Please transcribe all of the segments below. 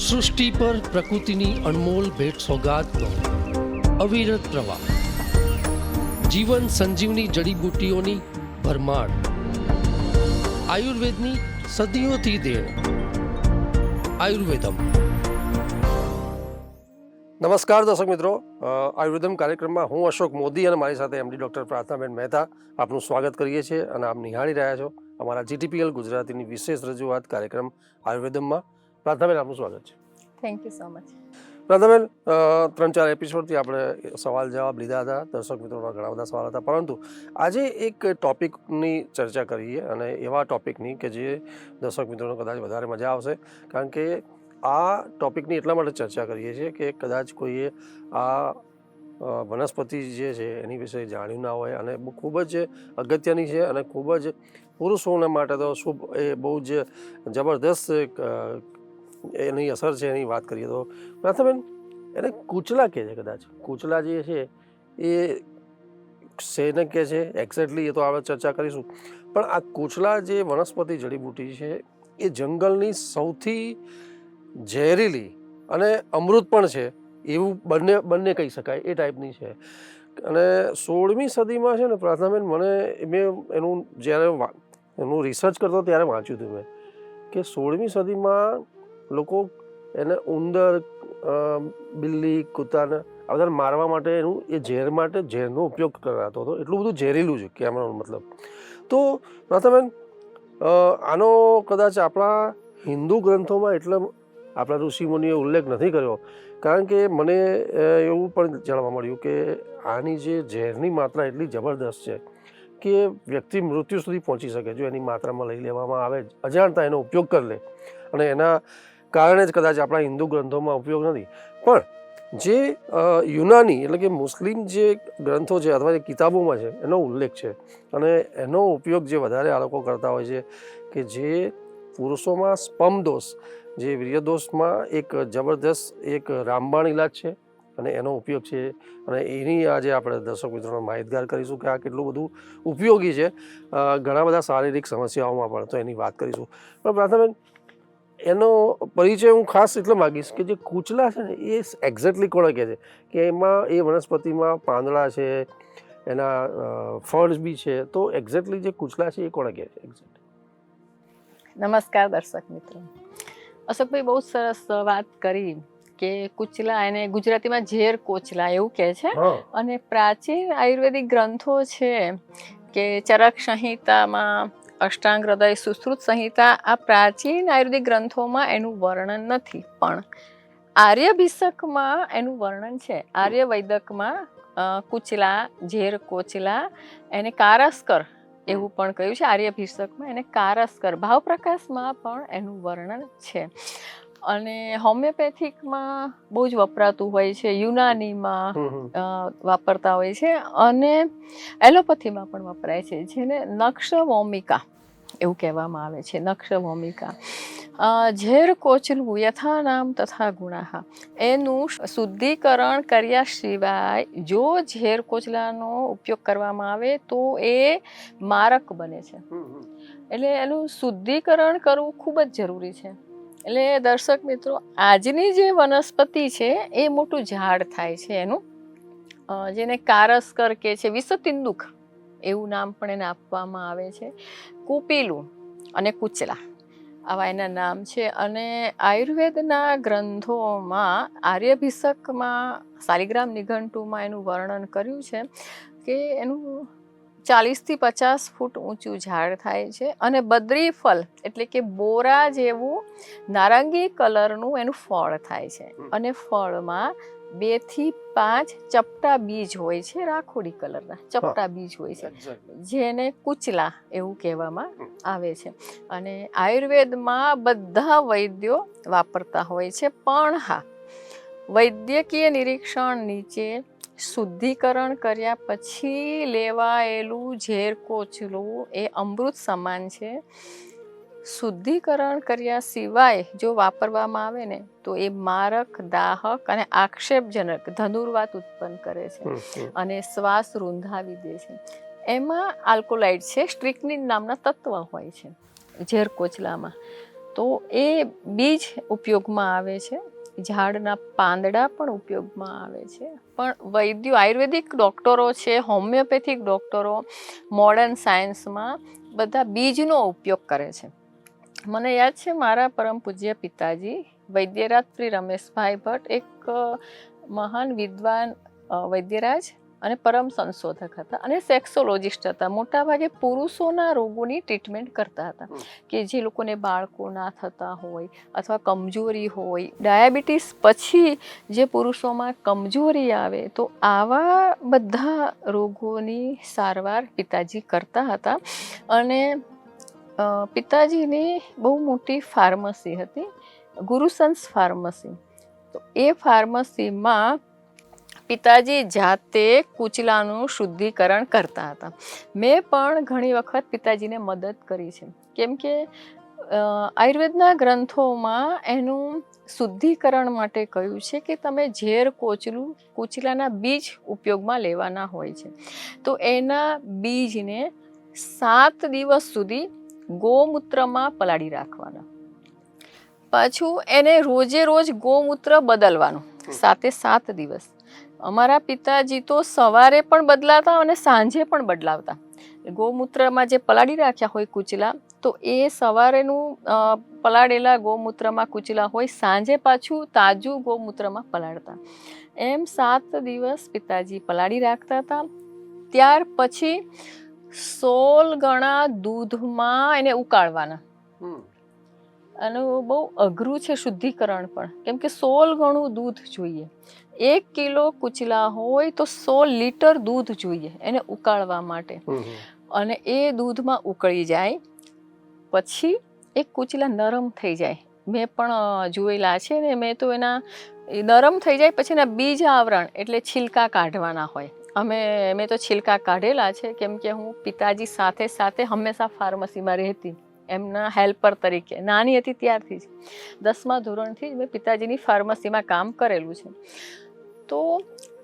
સૃષ્ટિ પર પ્રકૃતિની અનમોલ ભેટ સોગાદનો અવિરત પ્રવાહ, જીવન સંજીવની જડીબુટ્ટીઓની ભરમાર, આયુર્વેદની સદીઓથી દેણ. આયુર્વેદમ. નમસ્કાર દર્શક મિત્રો, આયુર્વેદમ કાર્યક્રમમાં હું અશોક મોદી અને મારી સાથે એમડી ડૉક્ટર પ્રાર્થનાબેન મહેતા આપનું સ્વાગત કરીએ છીએ અને આપ નિહાળી રહ્યા છો અમારા GTPL ગુજરાતીની વિશેષ રજૂઆત કાર્યક્રમ આયુર્વેદમમાં. પ્રાર્થનાબેન, આપનું સ્વાગત છે. Thank you so much. પ્રાર્થનાબેન, 3-4 એપિસોડથી આપણે સવાલ જવાબ લીધા હતા, દર્શક મિત્રોના ઘણા બધા સવાલ હતા, પરંતુ આજે એક ટોપિકની ચર્ચા કરીએ અને એવા ટોપિકની કે જે દર્શક મિત્રોને કદાચ વધારે મજા આવશે, કારણ કે આ ટોપિકની એટલા માટે ચર્ચા કરીએ છીએ કે કદાચ કોઈએ આ વનસ્પતિ જે છે એની વિશે જાણ્યું ના હોય અને ખૂબ જ અગત્યની છે અને ખૂબ જ પુરુષોના માટે તો શુભ, એ બહુ જ જબરદસ્ત એની અસર છે. એની વાત કરીએ તો પ્રથમ એને કૂચલા કહે છે. કદાચ કૂચલા જે છે એ શેને કહે છે એક્ઝેક્ટલી, એ તો આપણે ચર્ચા કરીશું, પણ આ કૂચલા જે વનસ્પતિ જડીબુટ્ટી છે એ જંગલની સૌથી ઝેરીલી અને અમૃત પણ છે એવું બંને કહી શકાય એ ટાઈપની છે. અને 16મી સદીમાં છે ને પ્રાર્થનાબેન, મેં એનું જ્યારે એનું રિસર્ચ કરતો ત્યારે વાંચ્યું હતું મેં કે 16મી સદીમાં લોકો એને ઉંદર, બિલ્લી, કૂતાને આ બધાને મારવા માટે એનું એ ઝેર માટે ઝેરનો ઉપયોગ કરાતો હતો. એટલું બધું ઝેરીલું છે કહેવાનો મતલબ. તો પ્રાર્થનાબેન, આનો કદાચ આપણા હિન્દુ ગ્રંથોમાં એટલે આપણા ઋષિમુનિએ ઉલ્લેખ નથી કર્યો, કારણ કે મને એવું પણ જાણવા મળ્યું કે આની જે ઝેરની માત્રા એટલી જબરદસ્ત છે કે વ્યક્તિ મૃત્યુ સુધી પહોંચી શકે જો એની માત્રામાં લઈ લેવામાં આવે, અજાણતા એનો ઉપયોગ કરી લે, અને એના કારણે જ કદાચ આપણા હિન્દુ ગ્રંથોમાં ઉપયોગ નથી. પણ જે યુનાની એટલે કે મુસ્લિમ જે ગ્રંથો છે અથવા જે કિતાબોમાં છે એનો ઉલ્લેખ છે અને એનો ઉપયોગ જે વધારે આ લોકો કરતા હોય છે કે જે પુરુષોમાં સ્પર્મ દોષ, જે વીર્યદોષમાં એક જબરદસ્ત એક રામબાણ ઇલાજ છે અને એનો ઉપયોગ છે, અને એની આજે આપણે દર્શક મિત્રોને માહિતગાર કરીશું કે આ કેટલું બધું ઉપયોગી છે ઘણા બધા શારીરિક સમસ્યાઓમાં પણ, તો એની વાત કરીશું. પણ પ્રાર્થનાબેન, એનો પરિચય હું ખાસ એટલે માગીશ કે જે કૂચલા છે ને એ એક્ઝેક્ટલી કોણે કહે છે કે એમાં એ વનસ્પતિમાં પાંદડા છે, એના ફળ બી છે, તો એક્ઝેક્ટલી જે કૂચલા છે એ કોણે કહે છે એક્ઝેક્ટ? નમસ્કાર દર્શક મિત્રો. અશોકભાઈ બહુ સરસ વાત કરી કે કૂચલા, એને ગુજરાતીમાં ઝેર કોચલા એવું કહે છે. અને પ્રાચીન આયુર્વેદિક ગ્રંથો છે કે ચરક સંહિતામાં, અષ્ટાંગ હૃદય, સુશ્રુત સંહિતા, આ પ્રાચીન આયુર્વેદિક ગ્રંથોમાં એનું વર્ણન નથી, પણ આર્યભિષકમાં એનું વર્ણન છે. આર્યવૈદકમાં કૂચલા, ઝેર કોચલા, એને કારસ્કર એવું પણ કહ્યું છે. આર્યભિષકમાં એને કારસ્કર, ભાવપ્રકાશમાં પણ એનું વર્ણન છે. અને હોમિયોપેથિકમાં બહુ જ વપરાતું હોય છે, યુનાનીમાં વાપરતા હોય છે, અને એલોપેથીમાં પણ વપરાય છે, જેને નક્ષવોમિકા એવું કહેવામાં આવે છે. નક્ષવોમિકા, ઝેર કોચલું યથા નામ તથા ગુણાહા, એનું શુદ્ધિકરણ કર્યા સિવાય જો ઝેર કોચલાનો ઉપયોગ કરવામાં આવે તો એ મારક બને છે. એટલે એનું શુદ્ધિકરણ કરવું ખૂબ જ જરૂરી છે. એટલે દર્શક મિત્રો, આજની જે વનસ્પતિ છે એ મોટું ઝાડ થાય છે એનું, જેને કારસ્કર કે છે, વિષતિંદુક એવું નામ પણ એને આપવામાં આવે છે. કુપીલું અને કૂચલા આવા એના નામ છે. અને આયુર્વેદના ગ્રંથોમાં, આર્યભિષકમાં, શાલિગ્રામ નિઘંટુમાં એનું વર્ણન કર્યું છે કે એનું 40 થી 50 ફૂટ ઊંચું ઝાડ થાય છે, અને બદ્રી ફળ એટલે કે બોરા જેવું નારંગી કલરનું એનું ફળ થાય છે, અને ફળમાં 2 થી 5 ચપટા બીજ હોય છે, રાખોડી કલરના ચપટા બીજ હોય છે, જેને કૂચલા એવું કહેવામાં આવે છે. અને આયુર્વેદમાં બધા વૈદ્યો વાપરતા હોય છે, પણ હા, વૈદ્યકીય નિરીક્ષણ નીચે શુદ્ધિકરણ કર્યા પછી લેવાયેલું ઝેર કોચલું એ અમૃત સમાન છે. શુદ્ધિકરણ કર્યા સિવાય જો વાપરવામાં આવે ને તો એ મારક, દાહક અને આક્ષેપજનક ધનુર્વાત ઉત્પન્ન કરે છે અને શ્વાસ રૂંધાવી દે છે. એમાં આલ્કોલાઇડ છે, સ્ટ્રિક્નિન નામના તત્વ હોય છે ઝેર કોચલામાં. તો એ બીજ ઉપયોગમાં આવે છે, ઝાડના પાંદડા પણ ઉપયોગમાં આવે છે. પણ વૈદ્યો આયુર્વેદિક ડૉક્ટરો છે, હોમિયોપેથિક ડૉક્ટરો, મોડર્ન સાયન્સમાં બધા બીજનો ઉપયોગ કરે છે. મને યાદ છે મારા પરમ પૂજ્ય પિતાજી વૈદ્યરાજ શ્રી રમેશભાઈ ભટ્ટ એક મહાન વિદ્વાન વૈદ્યરાજ અને પરમ સંશોધક હતા અને સેક્સોલોજિસ્ટ હતા. મોટાભાગે પુરુષોના રોગોની ટ્રીટમેન્ટ કરતા હતા, કે જે લોકોને બાળકો ના થતા હોય અથવા કમજોરી હોય, ડાયાબિટીસ પછી જે પુરુષોમાં કમજોરી આવે, તો આવા બધા રોગોની સારવાર પિતાજી કરતા હતા. અને પિતાજીની બહુ મોટી ફાર્મસી હતી, ગુરુસન્સ ફાર્મસી. તો એ ફાર્મસીમાં પિતાજી જાતે કૂચલાનું શુદ્ધિકરણ કરતા હતા. મેં પણ ઘણી વખત પિતાજીને મદદ કરી છે, કેમ કે આયુર્વેદના ગ્રંથોમાં એનું શુદ્ધિકરણ માટે કહ્યું છે કે તમે ઝેર કૂચલાના બીજ ઉપયોગમાં લેવાના હોય છે. તો એના બીજને 7 દિવસ સુધી ગૌમૂત્રમાં પલાળી રાખવાના. પાછું એને રોજે રોજ ગૌમૂત્ર બદલવાનું 7 દિવસ. અમારા પિતાજી તો સવારે પણ બદલાતા અને સાંજે પણ બદલાવતા. ગૌમૂત્રમાં જે પલાળી રાખ્યા હોય કૂચલા, તો એ સવારેનું પલાળેલા ગૌમૂત્રમાં કૂચલા હોય, સાંજે પાછું તાજું ગૌમૂત્રમાં પલાળતા. એમ 7 દિવસ પિતાજી પલાળી રાખતા હતા. ત્યાર પછી 16 ગણા દૂધમાં એને ઉકાળવાના. અને બહુ અઘરું છે શુદ્ધિકરણ પણ, કેમ કે 16 ગણું દૂધ જોઈએ. 1 કિલો કૂચલા હોય તો 16 લીટર દૂધ જોઈએ એને ઉકાળવા માટે. અને એ દૂધમાં ઉકળી જાય પછી એ કૂચલા નરમ થઈ જાય. મેં પણ જોયેલા છે ને, મેં તો એના નરમ થઈ જાય પછી એના બીજ આવરણ એટલે છિલકા કાઢવાના હોય. મેં તો છિલકા કાઢેલા છે, કેમ કે હું પિતાજી સાથે સાથે હંમેશા ફાર્મસીમાં રહેતી, એમના હેલ્પર તરીકે. નાની હતી ત્યારથી જ, 10મા ધોરણથી જ મેં પિતાજીની ફાર્મસીમાં કામ કરેલું છે. તો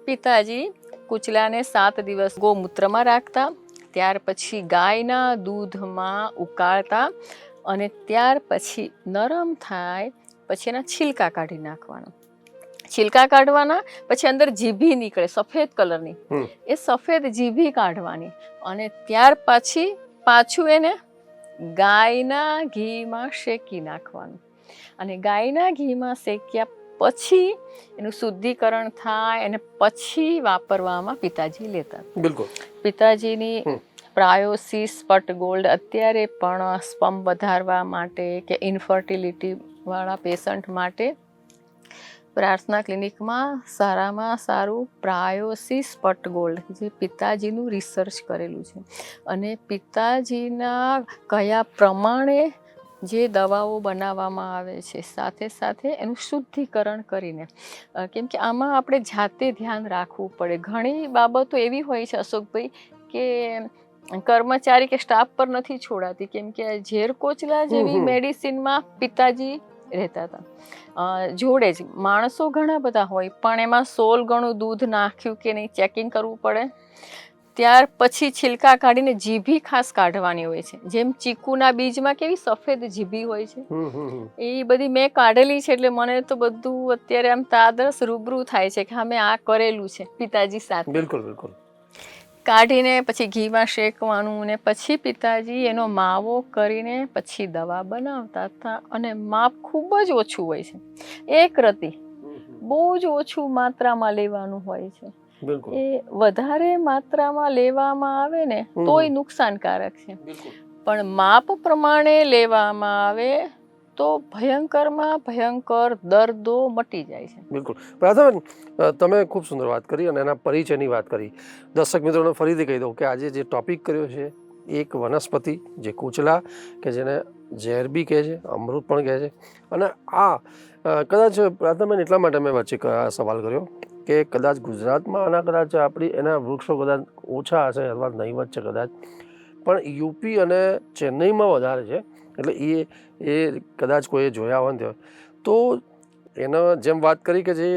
પિતાજી કૂચલાને 7 દિવસ ગૌમૂત્રમાં રાખતા, ત્યાર પછી ગાયના દૂધમાં ઉકાળતા, અને ત્યાર પછી નરમ થાય પછી એના છિલકા કાઢી નાખવાના. છિલકા કાઢવાના પછી અંદર જીભી નીકળે સફેદ કલરની, એ સફેદ જીભી કાઢવાની. અને ત્યાર પછી પાછું એને ગાયના ઘીમાં શેકી નાખવાનું. અને ગાયના ઘીમાં શેક્યા પછી એનું શુદ્ધિકરણ થાય અને પછી વાપરવામાં પિતાજી લેતા. બિલકુલ. પિતાજીની પ્રાયોસિસ સ્પટ ગોલ્ડ અત્યારે પણ સ્પમ વધારવા માટે કે ઇન્ફર્ટિલિટી વાળા પેશન્ટ માટે પ્રાર્થના ક્લિનિકમાં સારામાં સારું પ્રાયોસિસ સ્પટ ગોલ્ડ, જે પિતાજીનું રિસર્ચ કરેલું છે. અને પિતાજીના કયા પ્રમાણે જે દવાઓ બનાવવામાં આવે છે, સાથે સાથે એનું શુદ્ધિકરણ કરીને, કેમ કે આમાં આપણે જાતે ધ્યાન રાખવું પડે. ઘણી બાબતો એવી હોય છે અશોકભાઈ કે કર્મચારી કે સ્ટાફ પર નથી છોડાતી, કેમ કે ઝેર કોચલા જેવી મેડિસિનમાં પિતાજી રહેતા હતા. જોડે જ માણસો ઘણા બધા હોય, પણ એમાં 16 ગણું દૂધ નાખ્યું કે નહીં ચેકિંગ કરવું પડે. ત્યાર પછી છિલકા કાઢીને જીભી ખાસ કાઢવાની હોય છે. જેમ ચીકુના બીજમાં કેવી સફેદ જીભી હોય છે, એ બધી મેં કાઢેલી છે. એટલે મને તો બધું અત્યારે આમ તાદરસ રૂબરૂ થાય છે કે હા મેં આ કરેલું છે પિતાજી સાથે. બિલકુલ બિલકુલ. કાઢીને પછી ઘીમાં શેકવાનું, ને પછી પિતાજી એનો માવો કરીને પછી દવા બનાવતા હતા. અને માપ ખૂબ જ ઓછું હોય છે, 1 રતી, બહુ જ ઓછું માત્રામાં લેવાનું હોય છે. એ વધારે માત્રામાં લેવામાં આવે ને તોય નુકસાનકારક છે, પણ માપ પ્રમાણે લેવામાં આવે તો ભયંકરમાં ભયંકર દર્દો મટી જાય છે. બિલકુલ. પ્રાર્થનાબેન, તમે ખૂબ સુંદર વાત કરી અને એના પરિચયની વાત કરી. દર્શક મિત્રોને ફરીથી કહી દઉં કે આજે જે ટોપિક કર્યો છે, એક વનસ્પતિ જે કૂચલા, કે જેને ઝેર બી કહે છે, અમૃત પણ કહે છે. અને આ કદાચ પ્રાર્થનાબેન એટલા માટે મેં વચ્ચે સવાલ કર્યો કે કદાચ ગુજરાતમાં આના કદાચ એના વૃક્ષો કદાચ ઓછા હશે અથવા નહીવત છે કદાચ, પણ યુપી અને ચેન્નઈમાં વધારે છે. એટલે એ કદાચ કોઈએ જોયા હોય ને તો એના જેમ વાત કરી કે જે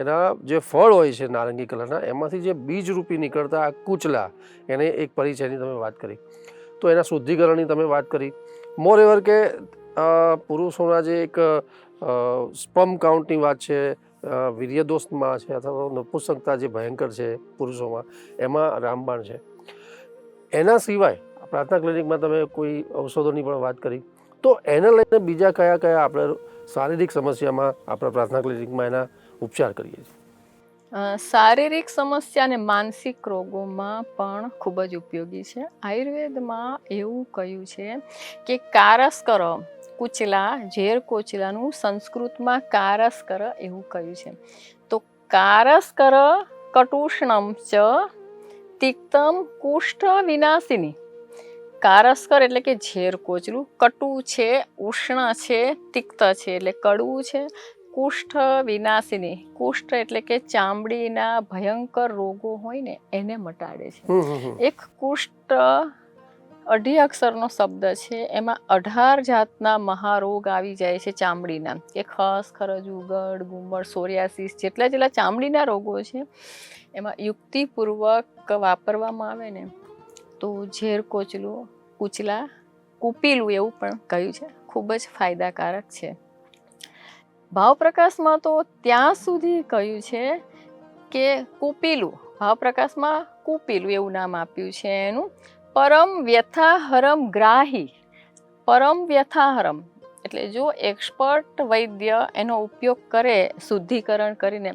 એના જે ફળ હોય છે નારંગી કલરના, એમાંથી જે બીજરૂપી નીકળતા કૂચલા, એને એક પરિચયની તમે વાત કરી, તો એના શુદ્ધિકરણની તમે વાત કરી. મોર એવર કે પુરુષોના જે એક સ્પર્મ કાઉન્ટની વાત છે, વીર્યદોષમાં છે અથવા નપુંસકતા જે ભયંકર છે પુરુષોમાં, એમાં રામબાણ છે. એના સિવાય પ્રાર્થના ક્લિનિકમાં તમે કોઈ ઔષધોની પણ વાત કરી, તો એને લઈને બીજા કયા કયા આપણે શારીરિક સમસ્યામાં આપણે પ્રાર્થના ક્લિનિકમાં એના ઉપચાર કરીએ છીએ? શારીરિક સમસ્યા અને માનસિક રોગોમાં પણ ખૂબ જ ઉપયોગી છે. આયુર્વેદમાં એવું કહ્યું છે કે કારસ્કર કુચલા, ઝેર કોચલાનું સંસ્કૃતમાં કારસ્કર એવું કહ્યું છે. તો કારસ્કર કટુષ્ણમ ચ તિક્તમ કુષ્ઠ વિનાશિની. કારસ્કર એટલે કે ઝેર કોચલું, કટુ છે, ઉષ્ણ છે, તિક્ત છે એટલે કડવું છે, કુષ્ઠ વિનાશિની. કુષ્ઠ એટલે કે ચામડીના ભયંકર રોગો હોય ને એને મટાડે છે. એક કુષ્ઠ 2 અક્ષરનો શબ્દ છે, એમાં 18 જાતના મહારોગ આવી જાય છે ચામડીના, કે ખસ, ખરજુ, ગળ, ગુમડ, સોરિયાસિસ, જેટલા ચામડીના રોગો છે એમાં યુક્તિપૂર્વક વાપરવામાં આવે ને તો ઝેર કોચલું, કુચલા, કુપીલું એવું પણ કહ્યું છે, ખૂબ જ ફાયદાકારક છે. ભાવપ્રકાશમાં તો ત્યાં સુધી કહ્યું છે કે કુપીલું, ભાવપ્રકાશમાં કુપીલું એવું નામ આપ્યું છે એનું. પરમ વ્યથાહરમ ગ્રાહી. પરમ વ્યથાહરમ એટલે જો એક્સપર્ટ વૈદ્ય એનો ઉપયોગ કરે શુદ્ધિકરણ કરીને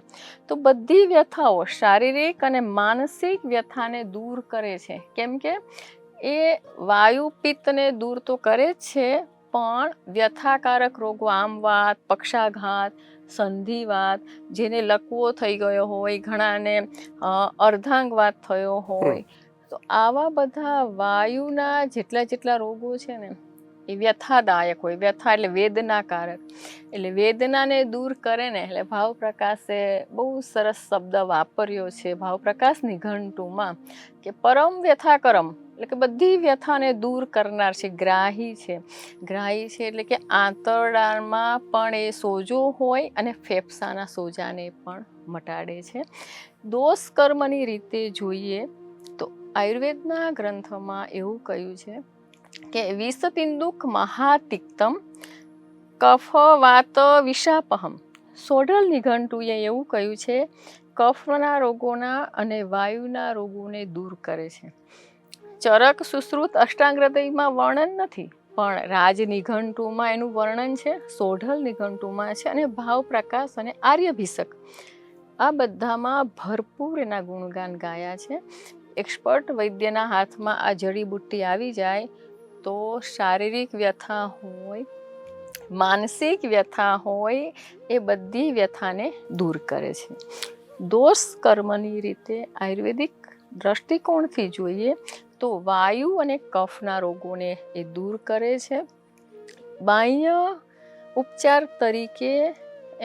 તો બધી વ્યથાઓ, શારીરિક અને માનસિક વ્યથાને દૂર કરે છે. કેમ કે એ વાયુ પિત્તને દૂર તો કરે જ છે, પણ વ્યથાકારક રોગો, આમવાત, પક્ષાઘાત, સંધિવાત, જેને લકવો થઈ ગયો હોય, ઘણાને અર્ધાંગવાત થયો હોય, તો આવા બધા વાયુના જેટલા રોગો છે ને એ વ્યથાદાયક હોય. વ્યથા એટલે વેદનાકારક, એટલે વેદનાને દૂર કરે ને એટલે ભાવપ્રકાશે બહુ સરસ શબ્દ વાપર્યો છે ભાવપ્રકાશ નિઘંટુમાં કે પરમ વ્યથાકરમ એટલે કે બધી વ્યથાને દૂર કરનાર છે. ગ્રાહી છે. ગ્રાહી છે એટલે કે આંતરડામાં પણ એ સોજો હોય અને ફેફસાના સોજાને પણ મટાડે છે. દોષ કર્મની રીતે જોઈએ તો આયુર્વેદના ગ્રંથમાં એવું કહ્યું છે કે વિષપિંદુક મહાતિક્તમ કફ વાત વિષાપહમ. સોઢલ નિઘંટુએ એવું કહ્યું છે કફના રોગોના અને વાયુના રોગોને દૂર કરે છે. ચરક સુશ્રુત અષ્ટાંગ હૃદયમાં વર્ણન નથી, પણ રાજ નિઘંટુમાં એનું વર્ણન છે, સોઢલ નિઘંટુમાં છે, અને ભાવપ્રકાશ અને આર્યભિષક આ બધામાં ભરપૂર એના ગુણગાન ગાયા છે. એક્સપર્ટ વૈદ્યના હાથમાં આ જડીબુટ્ટી આવી જાય તો શારીરિક વ્યથા હોય, માનસિક વ્યથા હોય, એ બધી વ્યથાને દૂર કરે છે. દોષ કર્મની રીતે આયુર્વેદિક દ્રષ્ટિકોણથી જોઈએ તો વાયુ અને કફના રોગોને એ દૂર કરે છે. બાહ્ય ઉપચાર તરીકે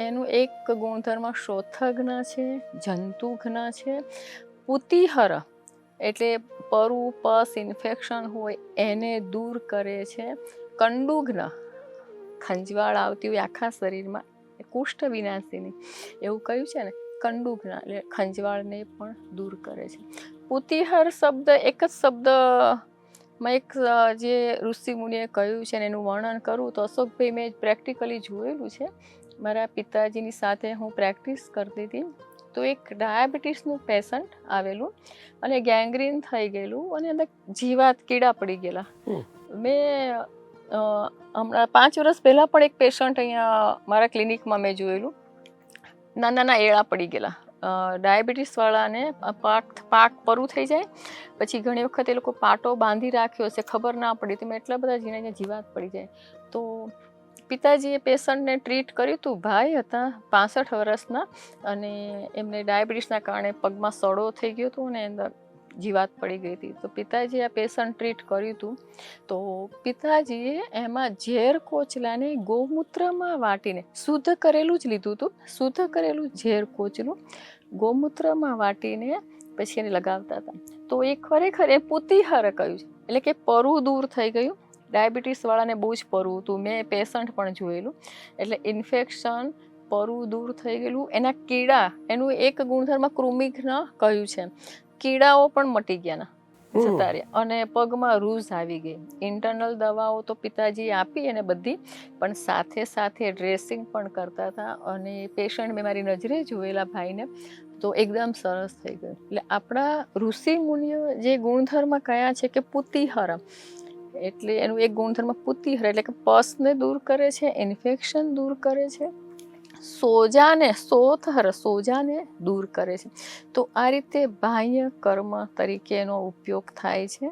એનું એક ગુણધર્મ શોથઘ્ન છે, જંતુઘ્ન છે. પુતિહર એટલે પરુ, પસ, ઇન્ફેક્શન હોય એને દૂર કરે છે. કંડુઘ્ન ખંજવાળ આવતી હોય આખા શરીરમાં, કુષ્ઠ વિનાશિની એવું કહ્યું છે ને, કંડુઘ્ન એટલે ખંજવાળને પણ દૂર કરે છે. પુતિહર શબ્દ એક જ શબ્દમાં એક જે ઋષિ મુનિએ કહ્યું છે ને એનું વર્ણન કરું તો અશોકભાઈ મેં પ્રેક્ટિકલી જોયેલું છે. મારા પિતાજીની સાથે હું પ્રેક્ટિસ કરતી હતી તો એક ડાયાબિટીસનું પેશન્ટ આવેલું અને ગેંગ્રીન થઈ ગયેલું અને અંદર જીવાત કીડા પડી ગયેલા. મેં હમણાં 5 વર્ષ પહેલાં પણ એક પેશન્ટ અહીંયા મારા ક્લિનિકમાં મેં જોયેલું, નાના એળા પડી ગયેલા. ડાયાબિટીસવાળાને પાક પરું થઈ જાય પછી ઘણી વખત એ લોકો પાટો બાંધી રાખ્યો હશે, ખબર ના પડી, તો એટલા બધા ઝીણા જીવાત પડી જાય. તો પિતાજીએ પેશન્ટને ટ્રીટ કર્યું હતું. ભાઈ હતા 65 વર્ષના અને એમને ડાયાબિટીસના કારણે પગમાં સડો થઈ ગયો હતો અને અંદર જીવાત પડી ગઈ હતી. તો પિતાજીએ આ પેશન્ટ ટ્રીટ કર્યું હતું તો પિતાજીએ એમાં ઝેર કોચલાને ગૌમૂત્રમાં વાટીને શુદ્ધ કરેલું જ લીધું હતું, શુદ્ધ કરેલું ઝેર કોચલું ગૌમૂત્રમાં વાટીને પછી એને લગાવતા હતા. તો એ ખરેખર એ પુતિહર કહ્યું છે એટલે કે પરુ દૂર થઈ ગયું. ડાયાબિટીસવાળાને બહુ જ પરુ હતું, મેં પેશન્ટ પણ જોયેલું, એટલે ઇન્ફેક્શન, પરુ દૂર થઈ ગયેલું. એના કીડા, એનું એક ગુણધર્મ કૃમિઘ્ન કહ્યું છે, કીડાઓ પણ મટી ગયાના. જતા રહ્યા અને પગમાં રૂઝ આવી ગઈ. ઇન્ટરનલ દવાઓ તો પિતાજી આપી અને બધી, પણ સાથે સાથે ડ્રેસિંગ પણ કરતા હતા અને પેશન્ટ મેં મારી નજરે જોયેલા ભાઈને તો એકદમ સરસ થઈ ગયું. એટલે આપણા ઋષિ મુનિઓ જે ગુણધર્મ કયા છે કે પુતિહર, એટલે એનું એક ગુણધર્મ પુતિહર એટલે કે પસને દૂર કરે છે, ઇન્ફેક્શન દૂર કરે છે, સોજાને દૂર કરે છે. તો આ રીતે બાહ્ય કર્મ તરીકે એનો ઉપયોગ થાય છે.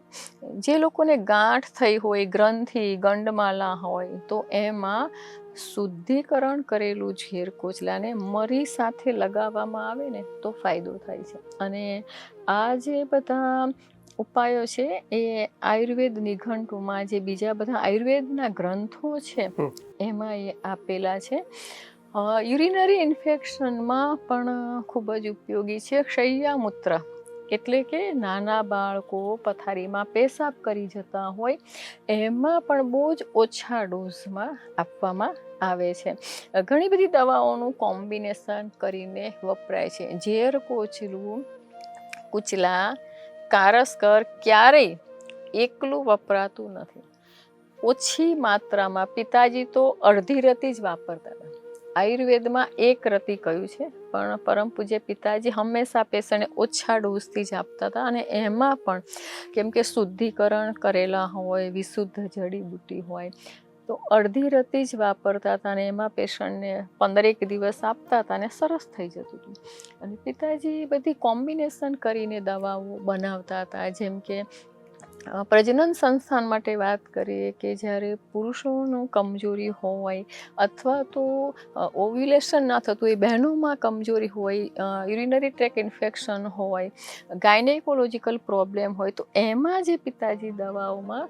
જે લોકોને ગાંઠ થઈ હોય, ગ્રંથિ ગંડમાલા હોય, તો એમાં શુદ્ધિકરણ કરેલું ઝેર કોચલાને મરી સાથે લગાવવામાં આવે ને તો ફાયદો થાય છે. અને આ જે બધા ઉપાયો છે એ આયુર્વેદ નિઘંટુમાં જે બીજા બધા આયુર્વેદના ગ્રંથો છે એમાં એ આપેલા છે. યુરિનરી ઇન્ફેક્શનમાં પણ ખૂબ જ ઉપયોગી છે. શય્યામૂત્ર એટલે કે નાના બાળકો પથારીમાં પેશાબ કરી જતા હોય એમાં પણ બહુ જ ઓછા ડોઝમાં આપવામાં આવે છે. ઘણી બધી દવાઓનું કોમ્બિનેશન કરીને વપરાય છે. ઝેર કોચલું, કુચલા, કારસ્કર ક્યારેય એકલું વપરાતું નથી. ઓછી માત્રામાં પિતાજી તો અડધી રતી જ વાપરતા હતા. આયુર્વેદમાં એક રતી કહ્યું છે, પણ પરમ પૂજ્ય પિતાજી હંમેશા પેશન્ટને ઓછા ડોઝથી જ આપતા હતા. અને એમાં પણ કેમ કે શુદ્ધિકરણ કરેલા હોય, વિશુદ્ધ જડીબુટી હોય, તો અડધી રતી જ વાપરતા હતા. અને એમાં પેશન્ટને 15 દિવસ આપતા હતા અને સરસ થઈ જતું હતું. અને પિતાજી બધી કોમ્બિનેશન કરીને દવાઓ બનાવતા હતા. જેમ કે પ્રજનન સંસ્થાન માટે વાત કરીએ કે જ્યારે પુરુષોનું કમજોરી હોય અથવા તો ઓવ્યુલેશન ના થતું હોય, બહેનોમાં કમજોરી હોય, યુરિનરી ટ્રેક ઇન્ફેક્શન હોય, ગાયનેકોલોજીકલ પ્રોબ્લેમ હોય, તો એમાં જે પિતાજી દવાઓમાં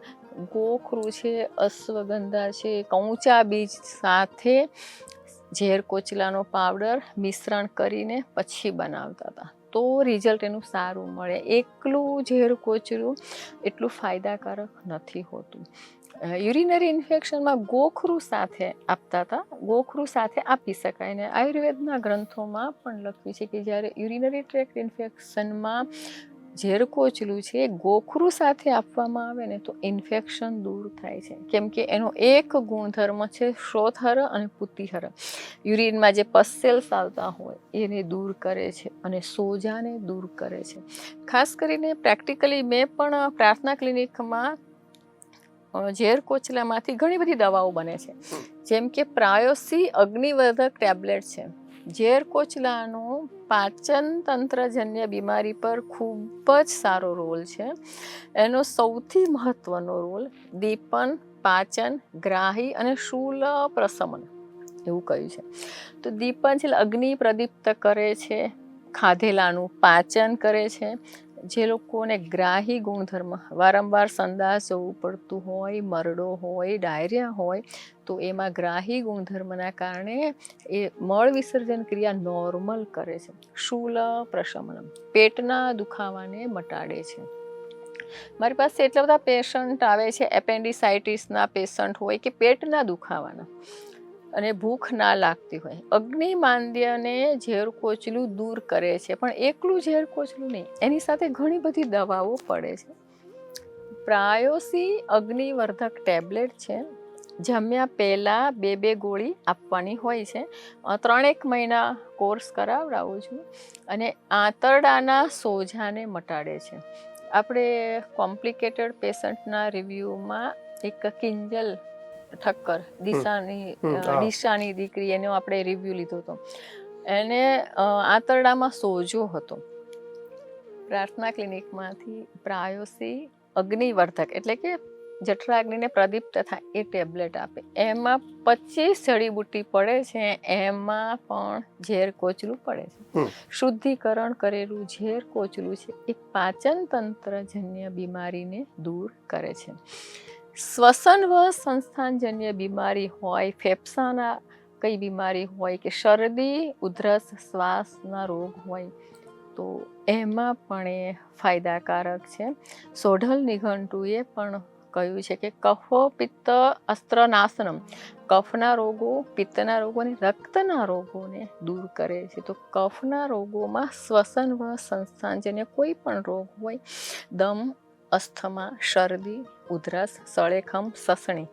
ગોખરું છે, અશ્વગંધા છે, કૌચા બીજ સાથે ઝેર કોચલાનો પાવડર મિશ્રણ કરીને પછી બનાવતા હતા. તો રિઝલ્ટ એનું સારું મળે. એકલું ઝેર કોચલું એટલું ફાયદાકારક નથી હોતું. યુરિનરી ઇન્ફેક્શનમાં ગોખરું સાથે આપતા હતા. ગોખરું સાથે આપી શકાય. ને આયુર્વેદના ગ્રંથોમાં પણ લખ્યું છે કે જ્યારે યુરિનરી ટ્રેક્ટ ઇન્ફેક્શનમાં ઝેર કોચલું છે ગોખરું સાથે આપવામાં આવે ને તો ઇન્ફેક્શન દૂર થાય છે. કેમ કે એનો એક ગુણધર્મ છે શ્રોથહર અને પુતિહર. યુરિનમાં જે પસ સેલ્સ આવતા હોય એને દૂર કરે છે અને સોજાને દૂર કરે છે. ખાસ કરીને પ્રેક્ટિકલી મેં પણ પ્રાર્થના ક્લિનિકમાં ઝેર કોચલામાંથી ઘણી બધી દવાઓ બને છે. જેમ કે પ્રાયોસી અગ્નિવર્ધક ટેબ્લેટ છે. ઝેર કોચલાનો પાચન તંત્રજન્ય બીમારી પર ખૂબ જ સારો રોલ છે. એનો સૌથી મહત્વનો રોલ દીપન, પાચન, ગ્રાહી અને શૂલ પ્રશમન એવું કહ્યું છે. તો દીપન છે અગ્નિ પ્રદીપ્ત કરે છે, ખાધેલાનું પાચન કરે છે. જે લોકોને ગ્રાહી ગુણધર્મ વારંવાર સંડાસ જવું પડતું હોય, મરડો હોય, ડાયરિયા હોય, તો એમાં ગ્રાહી ગુણધર્મના કારણે એ મળ વિસર્જન ક્રિયા નોર્મલ કરે છે. શૂલ પ્રશમનમ પેટના દુખાવાને મટાડે છે. મારી પાસે એટલા બધા પેશન્ટ આવે છે, એપેન્ડિસાઇટિસના પેશન્ટ હોય કે પેટના દુખાવાના અને ભૂખ ના લાગતી હોય. અગ્નિ માંદ્યને ઝેર કોચલું દૂર કરે છે. પણ એકલું ઝેર કોચલું નહીં, એની સાથે ઘણી બધી દવાઓ પડે છે. પ્રાયોસી અગ્નિવર્ધક ટેબ્લેટ છે. જમ્યા પહેલા 2 ગોળી આપવાની હોય છે. 3 મહિના કોર્સ કરાવડાવું છું અને આંતરડાના સોજાને મટાડે છે. આપણે કોમ્પ્લિકેટેડ પેશન્ટના રિવ્યૂમાં એક કિંજલ ઠક્કર દિશાની દીકરી એનો આપણે રિવ્યૂ લીધો હતો. એને આંતરડામાં સોજો હતો. પ્રાર્થના ક્લિનિકમાંથી પ્રાયોસી અગ્નિવર્ધક એટલે કે જઠરાગ્નિને પ્રદીપ્ત થાય એ ટેબ્લેટ આપે. એમાં 25 જડીબુટ્ટી પડે છે. એમાં પણ ઝેર કોચલું પડે છે. શુદ્ધિકરણ કરેલું ઝેર કોચલું છે એ પાચન તંત્રજન્ય બીમારીને દૂર કરે છે. શ્વસન સંસ્થાનજન્ય બીમારી હોય, ફેફસાના કઈ બીમારી હોય કે શરદી, ઉધરસ, શ્વાસના રોગ હોય તો એમાં પણ એ ફાયદાકારક છે. સોઢલ નિઘંટુએ પણ કહ્યું છે કે કફ પિત્ત અસ્ત્રનાશનમ કફના રોગો, પિત્તના રોગો અને રક્તના રોગોને દૂર કરે છે. તો કફના રોગોમાં શ્વસન સંસ્થાનજન્ય કોઈ પણ રોગ હોય, દમ, અસ્થમા, શરદી, ઉધરસ, સળેખમ, સસણી,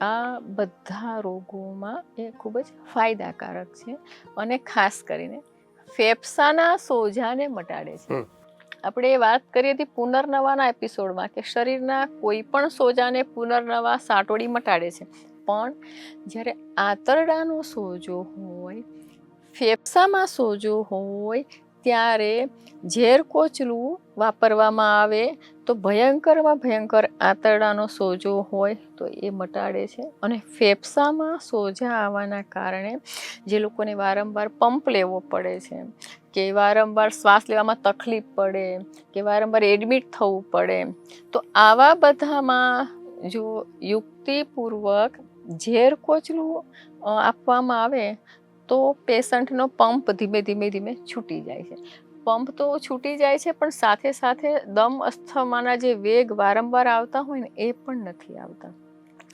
આ બધા રોગોમાં એ ખૂબ જ ફાયદાકારક છે અને ખાસ કરીને ફેફસાના સોજાને મટાડે છે. આપણે વાત કરી હતી પુનર્નવાના એપિસોડમાં કે શરીરના કોઈ પણ સોજાને પુનર્નવા સાટોડી મટાડે છે, પણ જ્યારે આંતરડાનો સોજો હોય, ફેફસામાં સોજો હોય, ત્યારે ઝેર કોચલું વાપરવામાં આવે તો ભયંકરમાં ભયંકર આંતરડાનો સોજો હોય તો એ મટાડે છે. અને ફેફસામાં સોજા આવવાના કારણે જે લોકોને વારંવાર પંપ લેવો પડે છે, કે વારંવાર શ્વાસ લેવામાં તકલીફ પડે, કે વારંવાર એડમિટ થવું પડે, તો આવા બધામાં જો યુક્તિપૂર્વક ઝેર કોચલું આપવામાં આવે તો પેશન્ટનો પંપ ધીમે ધીમે ધીમે છૂટી જાય છે. પંપ તો છૂટી જાય છે, પણ સાથે સાથે દમ અસ્થમાના જે વેગ વારંવાર આવતા હોય ને એ પણ નથી આવતા.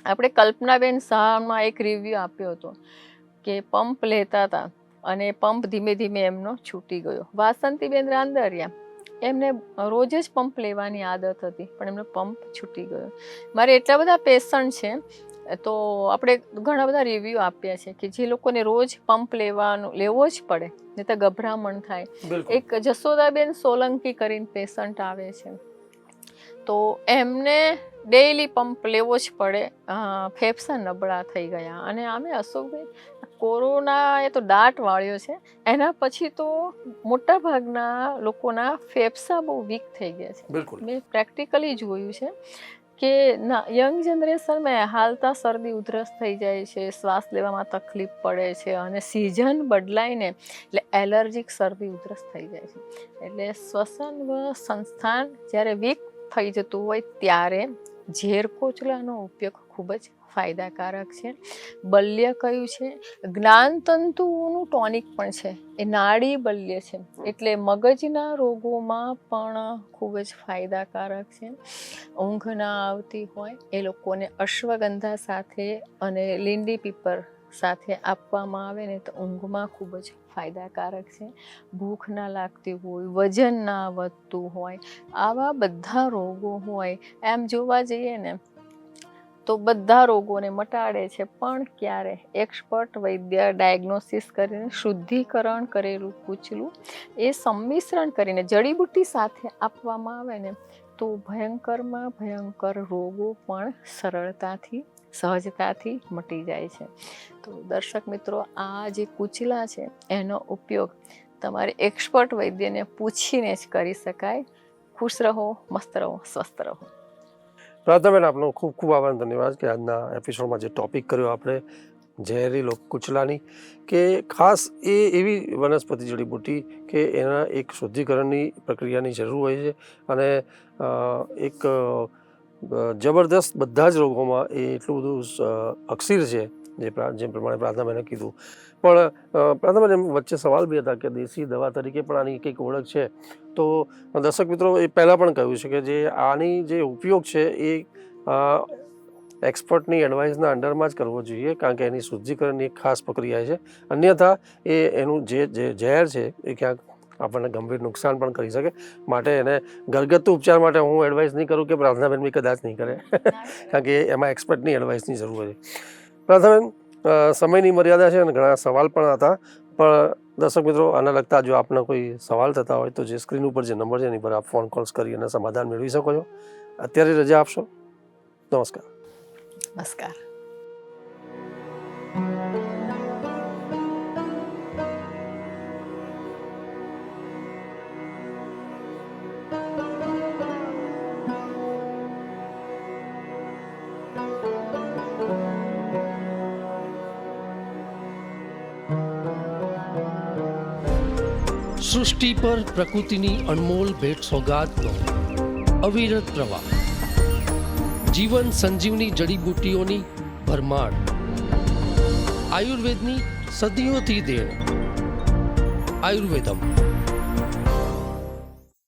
આપણે કલ્પનાબેન શાહમાં એક રિવ્યૂ આપ્યો હતો કે પંપ લેતા હતા અને પંપ ધીમે ધીમે એમનો છૂટી ગયો. વાસંતીબેન રાંદરિયા, એમને રોજ જ પંપ લેવાની આદત હતી પણ એમનો પંપ છૂટી ગયો. મારે એટલા બધા પેશન્ટ છે, તો આપણે ઘણા બધા રિવ્યૂ આપ્યા છે કે જે લોકોને રોજ પંપ લેવો જ પડે, નહીં તો ગભરામણ થાય. એક જશોદાબેન સોલંકી કરીને પેશન્ટ આવે છે, તો એમને ડેઈલી પંપ લેવો જ પડે, ફેફસા નબળા થઈ ગયા. અને આમે અશોકભાઈ, કોરોના એ તો દાટ વાળ્યો છે, એના પછી તો મોટા ભાગના લોકોના ફેફસા બહુ વીક થઈ ગયા છે. મેં પ્રેક્ટિકલી જોયું છે કે યંગ જનરેશનમાં હાલતા શરદી ઉધરસ થઈ જાય છે, શ્વાસ લેવામાં તકલીફ પડે છે, અને સિઝન બદલાઈને એટલે એલર્જીક શરદી ઉધરસ થઈ જાય છે. એટલે શ્વસન સંસ્થાન જ્યારે વીક થઈ જતું હોય ત્યારે ઝેર કોચલાનો ઉપયોગ ખૂબ જ ફાયદાકારક છે. બલ્ય કયું છે? જ્ઞાનતંતુનું ટોનિક પણ છે, એ નાડી બલ્ય છે, એટલે મગજના રોગોમાં પણ ખૂબ જ ફાયદાકારક છે. ઊંઘ ના આવતી હોય એ લોકોને અશ્વગંધા સાથે અને લીંડી પીપર સાથે આપવામાં આવે ને તો ઊંઘમાં ખૂબ જ ફાયદાકારક છે. ભૂખ ના લાગતી હોય, વજન ના વધતું હોય, આવા બધા રોગો હોય, એમ જોવા જઈએ ને તો બધા રોગોને મટાડે છે. પણ ક્યારે એક્સપર્ટ વૈદ્ય ડાયગ્નોસિસ કરીને શુદ્ધિકરણ કરેલું કૂચલું એ સંમિશ્રણ કરીને જડીબુટ્ટી સાથે આપવામાં આવે ને તો ભયંકરમાં ભયંકર રોગો પણ સરળતાથી, સહજતાથી મટી જાય છે. તો દર્શક મિત્રો, આ જે કૂચલા છે એનો ઉપયોગ તમારે એક્સપર્ટ વૈદ્યને પૂછીને જ કરી શકાય. ખુશ રહો, મસ્ત રહો, સ્વસ્થ રહો. પ્રાર્થનાબેન, આપનો ખૂબ ખૂબ આભાર, ધન્યવાદ કે આજના એપિસોડમાં જે ટોપિક કર્યો આપણે ઝેરી કૂચલાની, કે ખાસ એ એવી વનસ્પતિ જડીબુટ્ટી કે એના એક શુદ્ધિકરણની પ્રક્રિયાની જરૂર હોય છે, અને એક જબરદસ્ત બધા જ રોગોમાં એ એટલું બધું અક્ષીર છે જે પ્રમાણે પ્રાર્થનાબેને કીધું. પણ પ્રાર્થનાબેન, વચ્ચે સવાલ બી હતા કે દેશી દવા તરીકે પણ આની કંઈક ઓળખ છે. તો દર્શક મિત્રો, એ પહેલાં પણ કહ્યું છે કે જે આની જે ઉપયોગ છે એ એક્સપર્ટની એડવાઇસના અંડરમાં જ કરવો જોઈએ, કારણ કે એની શુદ્ધિકરણની એક ખાસ પ્રક્રિયા છે. અન્યથા એનું જે ઝેર છે એ ક્યાંક આપણને ગંભીર નુકસાન પણ કરી શકે. માટે એને ઘરગથ્થુ ઉપચાર માટે હું એડવાઇસ નહીં કરું, કે પ્રાર્થનાબેન બી કદાચ નહીં કરે, કારણ કે એમાં એક્સપર્ટની એડવાઇસની જરૂર છે. પ્રાર્થનાબેન, સમયની મર્યાદા છે અને ઘણા સવાલ પણ હતા, પણ દર્શક મિત્રો, આના લગતા જો આપના કોઈ સવાલ થતા હોય તો જે સ્ક્રીન ઉપર જે નંબર છે એની પર આપ ફોન કોલ્સ કરી અને સમાધાન મેળવી શકો છો. અત્યારે રજા આપશો. નમસ્કાર. નમસ્કાર. સૃષ્ટિ પર પ્રકૃતિની અનમોલ ભેટ સોગાદનો અવિરત પ્રવાહ, જીવન સંજીવની જડીબુટ્ટીઓની ભરમાર, આયુર્વેદની સદીઓથી દેણ. આયુર્વેદમ